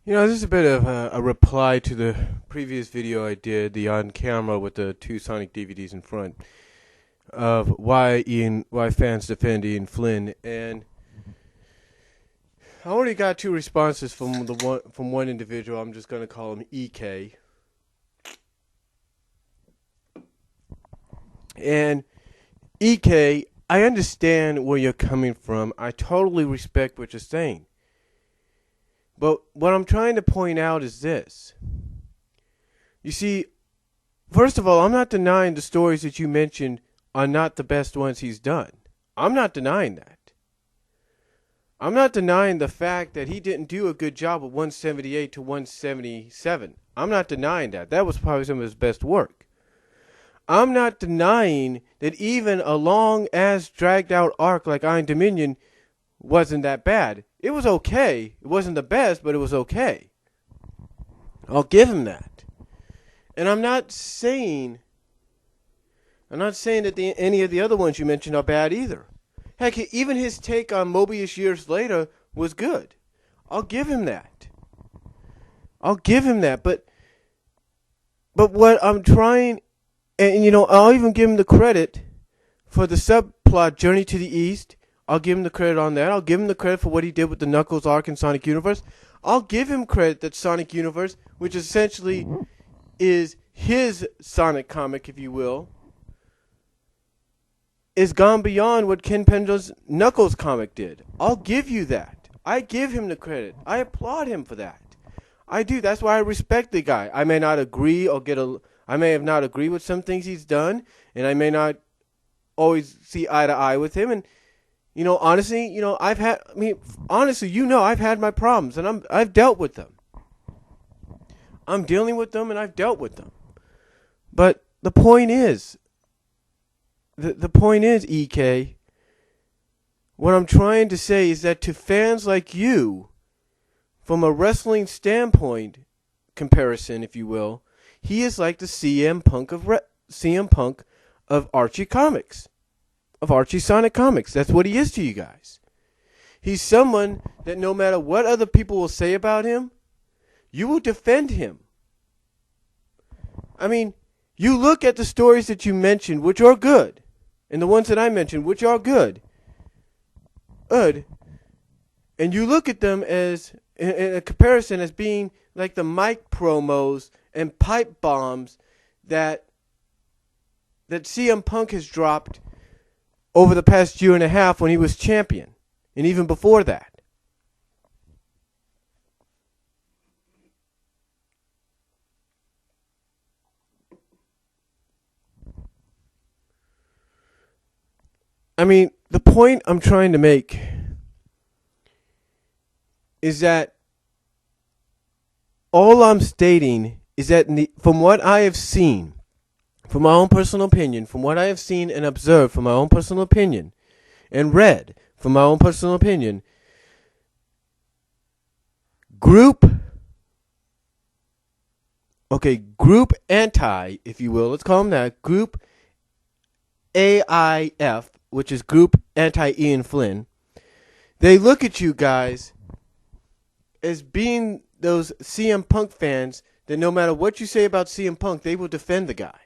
This is a bit of a reply to the previous video I did, the on camera with the two Sonic DVDs in front, of why fans defend Ian Flynn, and I only got two responses from one individual. I'm just gonna call him EK, and EK, I understand where you're coming from. I totally respect what you're saying. But what I'm trying to point out is this. You see, first of all, I'm not denying the stories that you mentioned are not the best ones he's done. I'm not denying that. I'm not denying the fact that he didn't do a good job with 178 to 177. I'm not denying that. That was probably some of his best work. I'm not denying that even a long-ass dragged-out arc like Iron Dominion wasn't that bad. It was okay. It wasn't the best, but it was okay. I'll give him that. And I'm not saying that any of the other ones you mentioned are bad either. Heck, even his take on Mobius years later was good. I'll give him that. But what I'm trying, and I'll even give him the credit for the subplot Journey to the East. I'll give him the credit on that. I'll give him the credit for what he did with the Knuckles arc in Sonic Universe. I'll give him credit that Sonic Universe, which essentially is his Sonic comic, if you will, is gone beyond what Ken Pendra's Knuckles comic did. I'll give you that. I give him the credit. I applaud him for that. I do. That's why I respect the guy. I may not agree I may have not agreed with some things he's done, and I may not always see eye to eye with him, and honestly, I've had my problems, and I've dealt with them. I'm dealing with them, and I've dealt with them. But the point is, EK, what I'm trying to say is that to fans like you, from a wrestling standpoint comparison, if you will, he is like the CM Punk of Archie Comics. Of Archie Sonic Comics. That's what he is to you guys. He's someone that no matter what other people will say about him, you will defend him. I mean, you look at the stories that you mentioned, which are good, and the ones that I mentioned, which are good, and you look at them as, in a comparison, as being like the mic promos and pipe bombs that CM Punk has dropped over the past year and a half when he was champion, and even before that. I mean, the point I'm trying to make is that all I'm stating is that from what I have seen, from my own personal opinion, from what I have seen and observed from my own personal opinion, and read from my own personal opinion, group anti, if you will, let's call them that, group AIF, which is group anti-Ian Flynn, they look at you guys as being those CM Punk fans that no matter what you say about CM Punk, they will defend the guy.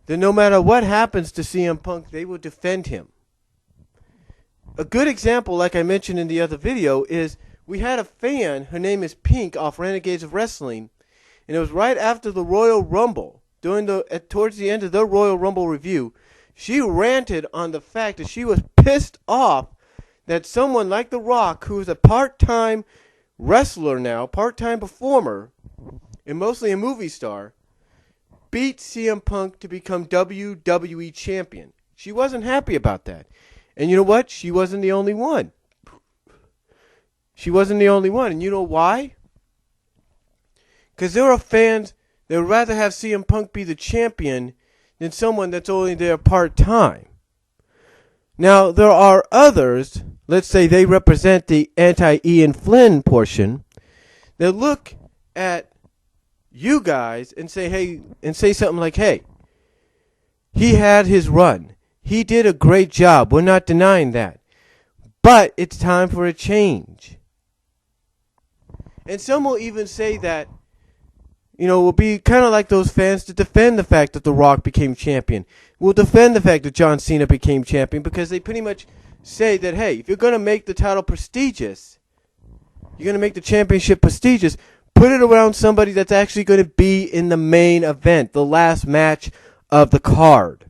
That no matter what happens to CM Punk, they will defend him. A good example, like I mentioned in the other video, is we had a fan, her name is Pink, off Renegades of Wrestling, and it was right after the Royal Rumble, towards the end of the Royal Rumble review, she ranted on the fact that she was pissed off that someone like The Rock, who is a part-time wrestler now, part-time performer, and mostly a movie star, beat CM Punk to become WWE champion. She wasn't happy about that. And you know what? She wasn't the only one. And you know why? Because there are fans that would rather have CM Punk be the champion than someone that's only there part-time. Now, there are others, let's say they represent the anti-Ian Flynn portion, that look at you guys and say something like, hey, he had his run. He did a great job. We're not denying that. But it's time for a change. And some will even say that, will be kind of like those fans to defend the fact that The Rock became champion. Will defend the fact that John Cena became champion because they pretty much say that, hey, if you're going to make the title prestigious, you're going to make the championship prestigious, put it around somebody that's actually going to be in the main event, the last match of the card.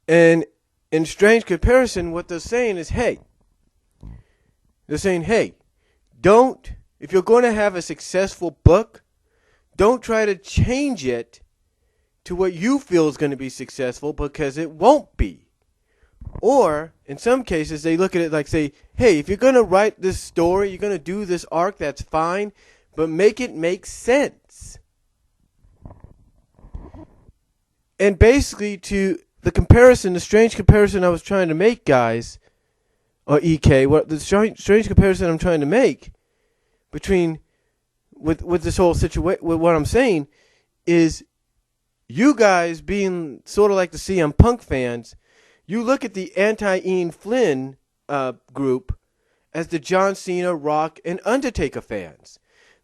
And in strange comparison, what they're saying is, hey, don't, if you're going to have a successful book, don't try to change it to what you feel is going to be successful, because it won't be. Or, in some cases, they look at it like, say, hey, if you're going to write this story, you're going to do this arc, that's fine, but make it make sense. And basically, to the strange comparison I was trying to make, guys, or EK, the strange comparison I'm trying to make between, with this whole situation, with what I'm saying, is you guys being sort of like the CM Punk fans, you look at the anti-Ian Flynn group as the John Cena, Rock, and Undertaker fans.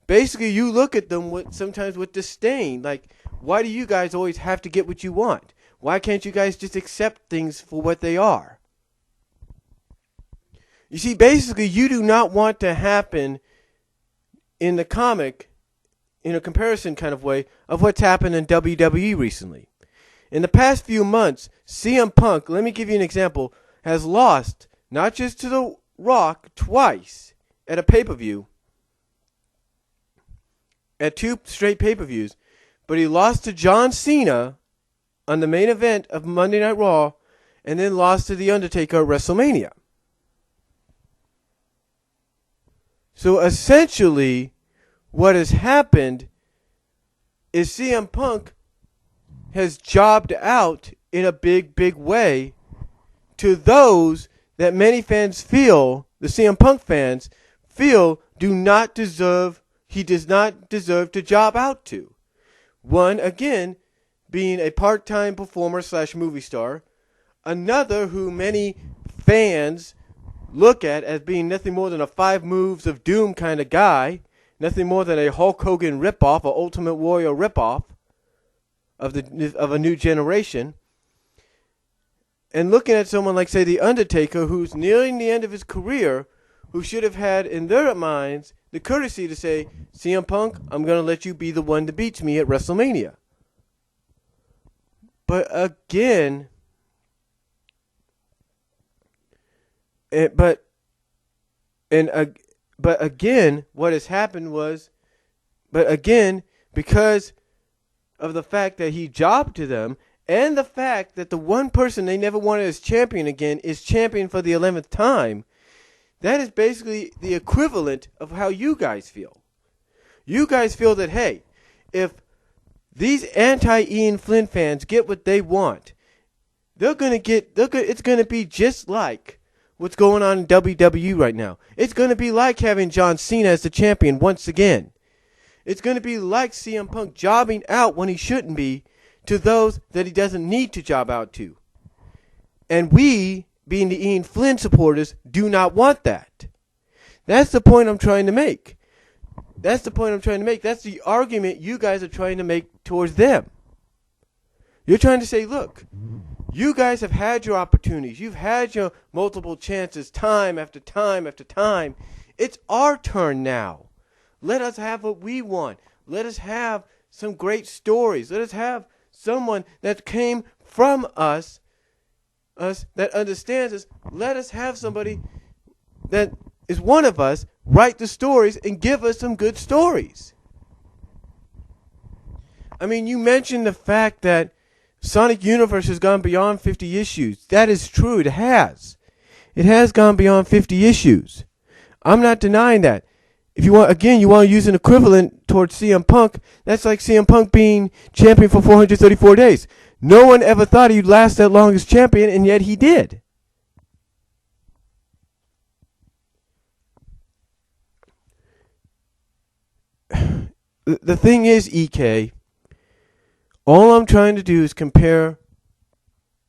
Basically, you look at them sometimes with disdain, like, why do you guys always have to get what you want? Why can't you guys just accept things for what they are? You see, basically, you do not want to happen in the comic, in a comparison kind of way, of what's happened in WWE recently. In the past few months, CM Punk, let me give you an example, has lost not just to The Rock twice at a pay-per-view, at 2 straight pay-per-views, but he lost to John Cena on the main event of Monday Night Raw, and then lost to The Undertaker at WrestleMania. So essentially, what has happened is CM Punk has jobbed out in a big, big way to those that many fans feel, the CM Punk fans, feel he does not deserve to job out to. One, again, being a part-time performer / movie star. Another who many fans look at as being nothing more than a 5 moves of doom kind of guy. Nothing more than a Hulk Hogan ripoff, or Ultimate Warrior ripoff of a new generation. And looking at someone like, say, The Undertaker, who's nearing the end of his career, who should have had in their minds the courtesy to say, CM Punk, I'm going to let you be the one that beats me at WrestleMania. But again, what has happened was, because of the fact that he jobbed to them, and the fact that the one person they never wanted as champion again is champion for the 11th time, that is basically the equivalent of how you guys feel. You guys feel that, hey, if these anti-Ian Flynn fans get what they want, it's going to be just like what's going on in WWE right now. It's going to be like having John Cena as the champion once again. It's going to be like CM Punk jobbing out when he shouldn't be to those that he doesn't need to job out to. And we, being the Ian Flynn supporters, do not want that. That's the point I'm trying to make. That's the argument you guys are trying to make towards them. You're trying to say, look, you guys have had your opportunities. You've had your multiple chances time after time after time. It's our turn now. Let us have what we want. Let us have some great stories. Let us have someone that came from us that understands us. Let us have somebody that is one of us write the stories and give us some good stories. I mean, you mentioned the fact that Sonic Universe has gone beyond 50 issues. That is true. It has. It has gone beyond 50 issues. I'm not denying that. If you want to use an equivalent towards CM Punk, that's like CM Punk being champion for 434 days. No one ever thought he'd last that long as champion, and yet he did. The thing is, EK, all I'm trying to do is compare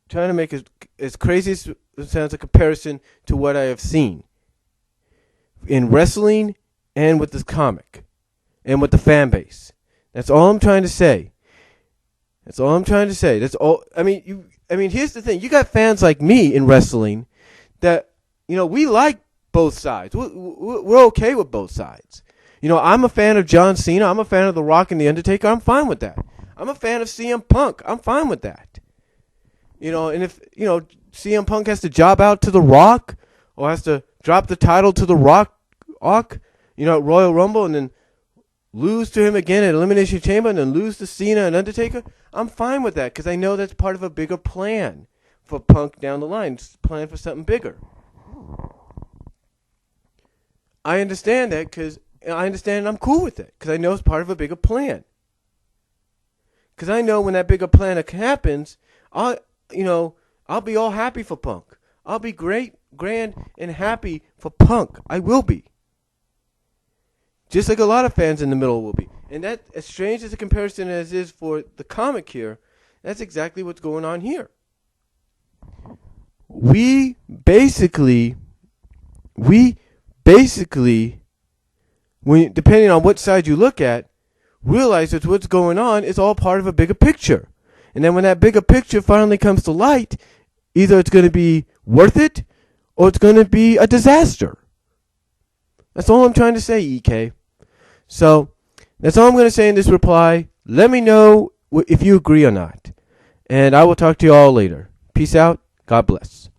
trying to make as crazy as it sounds a comparison to what I have seen in wrestling and with this comic and with the fan base. That's all I'm trying to say. That's all I'm trying to say. That's all. I mean, here's the thing. You got fans like me in wrestling that, we like both sides. We're okay with both sides. I'm a fan of John Cena. I'm a fan of The Rock and The Undertaker. I'm fine with that. I'm a fan of CM Punk. I'm fine with that. And if, CM Punk has to job out to The Rock or has to drop the title to The Rock, at Royal Rumble and then lose to him again at Elimination Chamber and then lose to Cena and Undertaker, I'm fine with that because I know that's part of a bigger plan for Punk down the line. It's a plan for something bigger. I understand that because I understand and I'm cool with it because I know it's part of a bigger plan. Because I know when that bigger plan happens, I'll be all happy for Punk. I'll be great, grand, and happy for Punk. I will be. Just like a lot of fans in the middle will be. And that, as strange as a comparison as is for the comic here, that's exactly what's going on here. We basically, when depending on what side you look at, realize that what's going on is all part of a bigger picture. And then when that bigger picture finally comes to light, either it's going to be worth it or it's going to be a disaster. That's all I'm trying to say, EK. So, that's all I'm going to say in this reply. Let me know if you agree or not. And I will talk to you all later. Peace out. God bless.